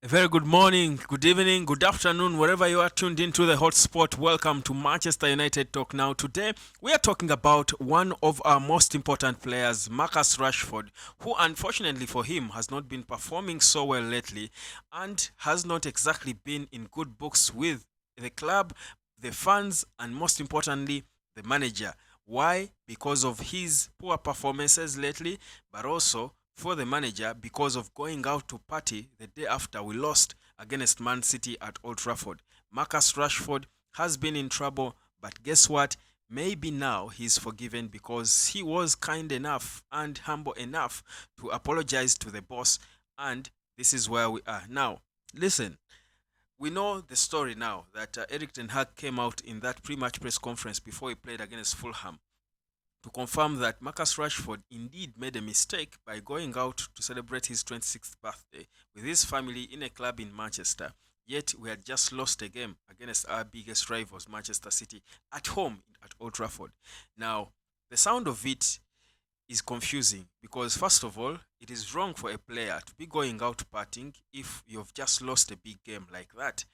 A very good morning, good evening, good afternoon, wherever you are tuned into the hotspot. Welcome to Manchester United Talk Now. Today, we are talking about one of our most important players, Marcus Rashford, who unfortunately for him has not been performing so well lately and has not exactly been in good books with the club, the fans, and most importantly, the manager. Why? Because of his poor performances lately, but also for the manager because of going out to party the day after we lost against Man City at Old Trafford. Marcus Rashford has been in trouble, but guess what? Maybe now he's forgiven because he was kind enough and humble enough to apologize to the boss, and this is where we are. Now, listen, we know the story now that Eric Ten Hag came out in that pre-match press conference before he played against Fulham to confirm that Marcus Rashford indeed made a mistake by going out to celebrate his 26th birthday with his family in a club in Manchester. Yet we had just lost a game against our biggest rivals, Manchester City, at home at Old Trafford. Now, the sound of it is confusing because, first of all, it is wrong for a player to be going out partying if you've just lost a big game like that.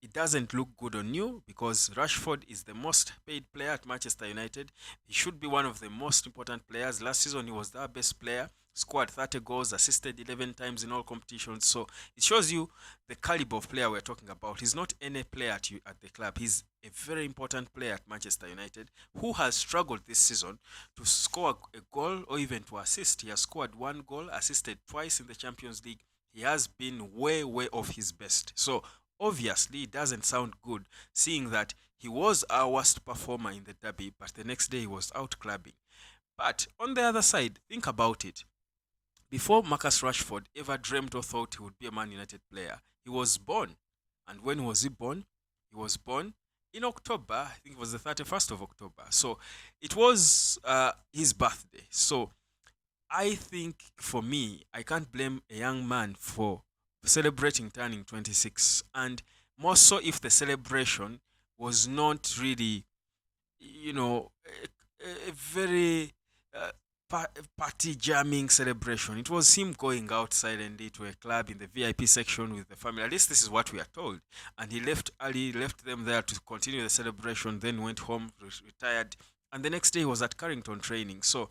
It doesn't look good on you because Rashford is the most paid player at Manchester United. He should be one of the most important players. Last season, he was their best player, scored 30 goals, assisted 11 times in all competitions. So it shows you the caliber of player we're talking about. He's not any player at the club. He's a very important player at Manchester United who has struggled this season to score a goal or even to assist. He has scored one goal, assisted twice in the Champions League. He has been way, way off his best. So obviously, it doesn't sound good seeing that he was our worst performer in the derby, but the next day he was out clubbing. But on the other side, think about it. Before Marcus Rashford ever dreamed or thought he would be a Man United player, he was born. And when was he born? He was born in October, I think it was the 31st of October. So it was his birthday. So I think for me, I can't blame a young man for celebrating turning 26, and more so if the celebration was not really, a very uh, party jamming celebration. It was him going out silently to a club in the VIP section with the family. At least this is what we are told. And he left early, left them there to continue the celebration, then went home, retired. And the next day he was at Carrington training. So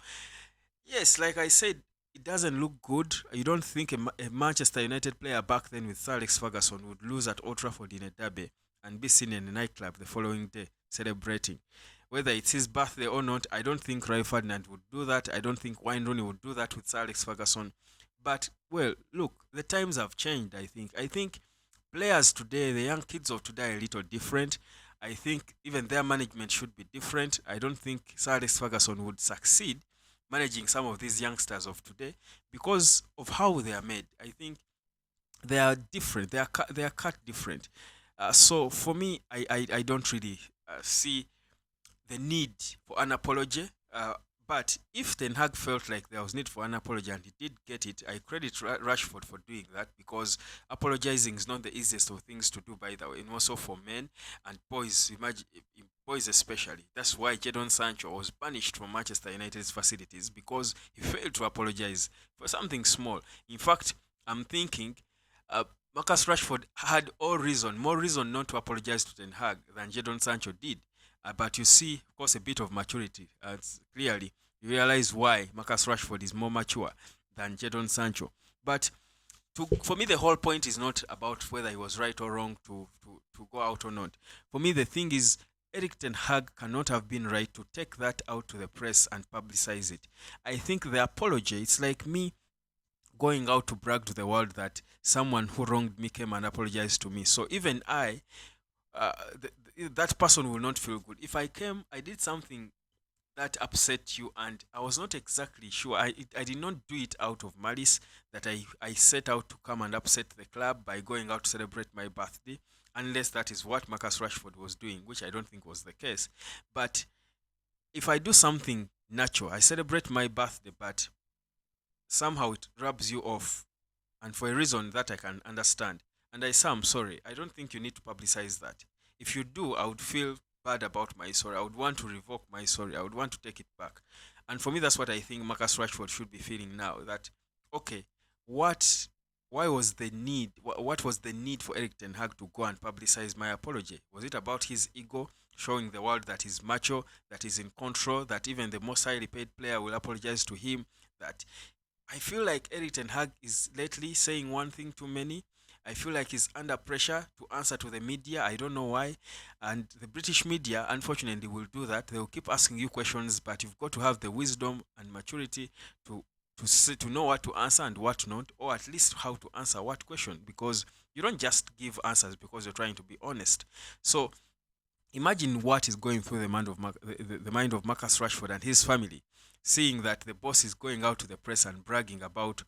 yes, like I said, it doesn't look good. You don't think a Manchester United player back then with Sir Alex Ferguson would lose at Old Trafford in a derby and be seen in a nightclub the following day celebrating. Whether it's his birthday or not, I don't think Ray Ferdinand would do that. I don't think Wayne Rooney would do that with Sir Alex Ferguson. But, well, look, the times have changed, I think. I think players today, the young kids of today, are a little different. I think even their management should be different. I don't think Sir Alex Ferguson would succeed managing some of these youngsters of today because of how they are made. I think they are different. They are cut different. So for me, I don't really see the need for an apology. But if Ten Hag felt like there was need for an apology and he did get it, I credit Rashford for doing that because apologizing is not the easiest of things to do, by the way, and also for men and boys. Imagine boys especially. That's why Jadon Sancho was banished from Manchester United's facilities because he failed to apologize for something small. In fact, I'm thinking. Marcus Rashford had more reason not to apologize to Ten Hag than Jadon Sancho did. But you see, of course, a bit of maturity. Clearly, you realize why Marcus Rashford is more mature than Jadon Sancho. But for me, the whole point is not about whether he was right or wrong to go out or not. For me, the thing is, Eric Ten Hag cannot have been right to take that out to the press and publicize it. I think the apology, it's like me going out to brag to the world that someone who wronged me came and apologized to me. So even uh, that person will not feel good. If I did something that upset you and I was not exactly sure. I did not do it out of malice that I set out to come and upset the club by going out to celebrate my birthday, unless that is what Marcus Rashford was doing, which I don't think was the case. But if I do something natural, I celebrate my birthday, but somehow it rubs you off, and for a reason that I can understand. And I say, I'm sorry. I don't think you need to publicize that. If you do, I would feel bad about my sorry. I would want to revoke my sorry. I would want to take it back. And for me, that's what I think Marcus Rashford should be feeling now. That, okay, what why was the need? What was the need for Eric Ten Hag to go and publicize my apology? Was it about his ego, showing the world that he's macho, that he's in control, that even the most highly paid player will apologize to him? That I feel like Eric Ten Hag is lately saying one thing too many. I feel like he's under pressure to answer to the media. I don't know why. And the British media, unfortunately, will do that. They will keep asking you questions, but you've got to have the wisdom and maturity to to know what to answer and what not, or at least how to answer what question, because you don't just give answers because you're trying to be honest. So imagine what is going through the mind of Marcus Rashford and his family, seeing that the boss is going out to the press and bragging about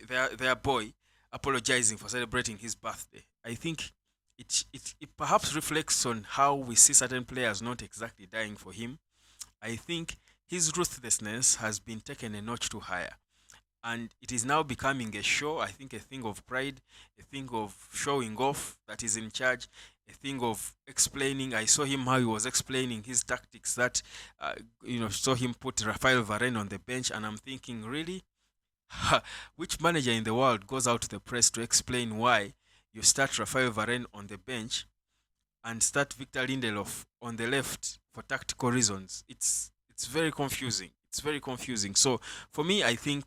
their boy apologizing for celebrating his birthday. I think it perhaps reflects on how we see certain players not exactly dying for him. I think his ruthlessness has been taken a notch too higher. And it is now becoming a show, I think a thing of pride, a thing of showing off that is in charge, a thing of explaining. I saw him how he was explaining his tactics that, saw him put Rafael Varane on the bench. And I'm thinking, really? Which manager in the world goes out to the press to explain why you start Rafael Varane on the bench and start Victor Lindelof on the left for tactical reasons? It's very confusing. It's very confusing. So for me, I think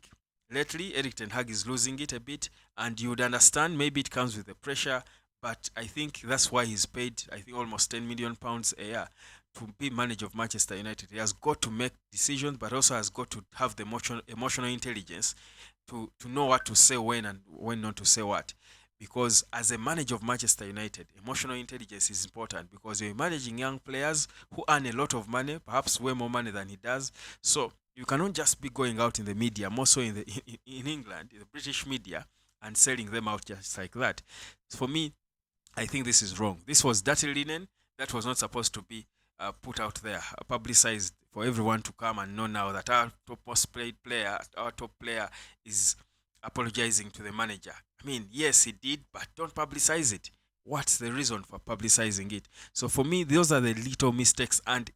lately Eric Ten Hag is losing it a bit, and you would understand maybe it comes with the pressure, but I think that's why he's paid, I think, almost £10 million a year to be manager of Manchester United. He has got to make decisions, but also has got to have the emotional intelligence to know what to say when and when not to say what. Because as a manager of Manchester United, emotional intelligence is important, because you're managing young players who earn a lot of money, perhaps way more money than he does. So you cannot just be going out in the media, more so in England, in the British media, and selling them out just like that. For me, I think this is wrong. This was dirty linen that was not supposed to be put out there, publicized for everyone to come and know now that our top most played player, our top player, is apologizing to the manager. I mean, yes, he did, but don't publicize it. What's the reason for publicizing it? So for me, those are the little mistakes. And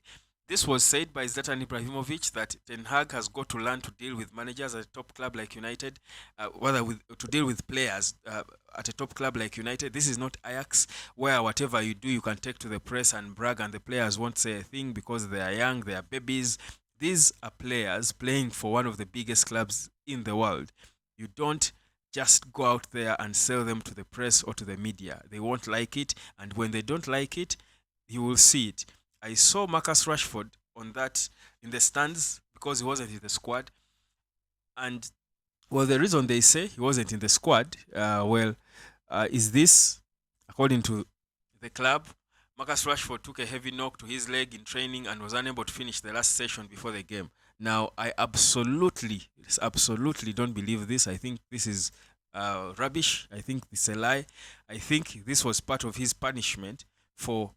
this was said by Zlatan Ibrahimovic, that Ten Hag has got to learn to deal with managers at a top club like United, to deal with players at a top club like United. This is not Ajax, where whatever you do, you can take to the press and brag, and the players won't say a thing because they are young, they are babies. These are players playing for one of the biggest clubs in the world. You don't just go out there and sell them to the press or to the media. They won't like it, and when they don't like it, you will see it. I saw Marcus Rashford on that in the stands because he wasn't in the squad. And well, the reason they say he wasn't in the squad, is this, according to the club, Marcus Rashford took a heavy knock to his leg in training and was unable to finish the last session before the game. Now, I absolutely don't believe this. I think this is rubbish. I think it's a lie. I think this was part of his punishment for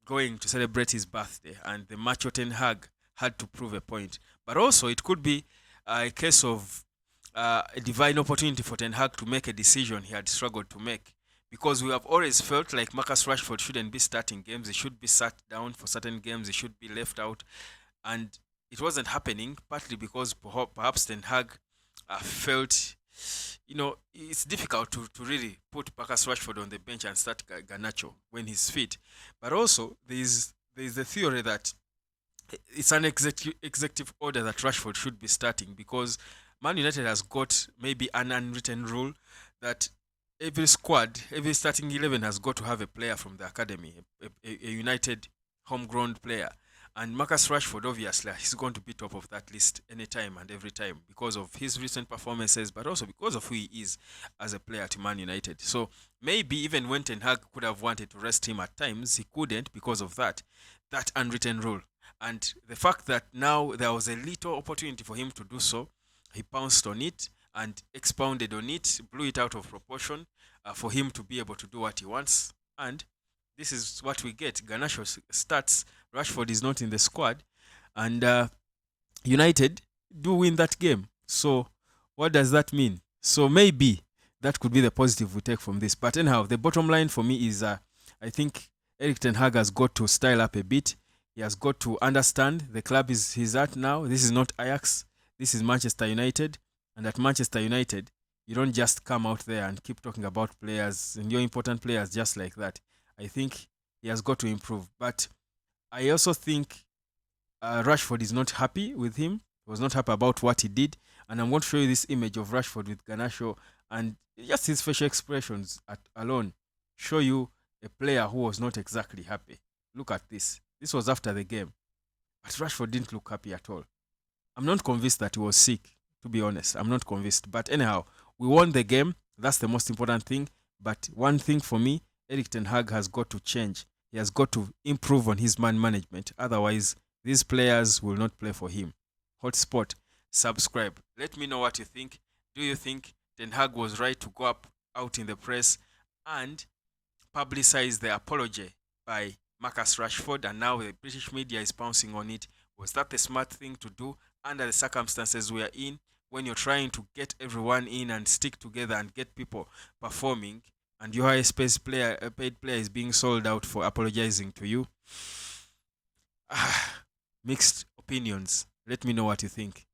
going to celebrate his birthday, and the macho Ten Hag had to prove a point. But also, it could be a case of a divine opportunity for Ten Hag to make a decision he had struggled to make. Because we have always felt like Marcus Rashford shouldn't be starting games. He should be sat down for certain games. He should be left out. And it wasn't happening, partly because perhaps Ten Hag felt, it's difficult to really put Marcus Rashford on the bench and start Garnacho when he's fit. But also, there's the theory that it's an executive order that Rashford should be starting, because Man United has got maybe an unwritten rule that every squad, every starting 11 has got to have a player from the academy, a United homegrown player. And Marcus Rashford, obviously, he's going to be top of that list anytime and every time because of his recent performances, but also because of who he is as a player at Man United. So maybe even when Ten Hag could have wanted to rest him at times, he couldn't because of that unwritten rule. And the fact that now there was a little opportunity for him to do so, he pounced on it and expounded on it, blew it out of proportion for him to be able to do what he wants. And this is what we get. Garnacho starts, Rashford is not in the squad, and United do win that game. So what does that mean? So maybe that could be the positive we take from this. But anyhow, the bottom line for me is I think Eric Ten Hag has got to style up a bit. He has got to understand the club he's at now. This is not Ajax. This is Manchester United. And at Manchester United, You don't just come out there and keep talking about players and your important players just like that. I think he has got to improve. But I also think Rashford is not happy with him. He was not happy about what he did. And I'm going to show you this image of Rashford with Garnacho, and just his facial expressions alone show you a player who was not exactly happy. Look at this. This was after the game. But Rashford didn't look happy at all. I'm not convinced that he was sick, to be honest. I'm not convinced. But anyhow, we won the game. That's the most important thing. But one thing for me, Eric Ten Hag has got to change. He has got to improve on his man management. Otherwise, these players will not play for him. Hotspot, subscribe. Let me know what you think. Do you think Ten Hag was right to go out in the press and publicize the apology by Marcus Rashford, and now the British media is pouncing on it? Was that the smart thing to do under the circumstances we are in, when you're trying to get everyone in and stick together and get people performing, and your highest paid player is being sold out for apologizing to you? Mixed opinions. Let me know what you think.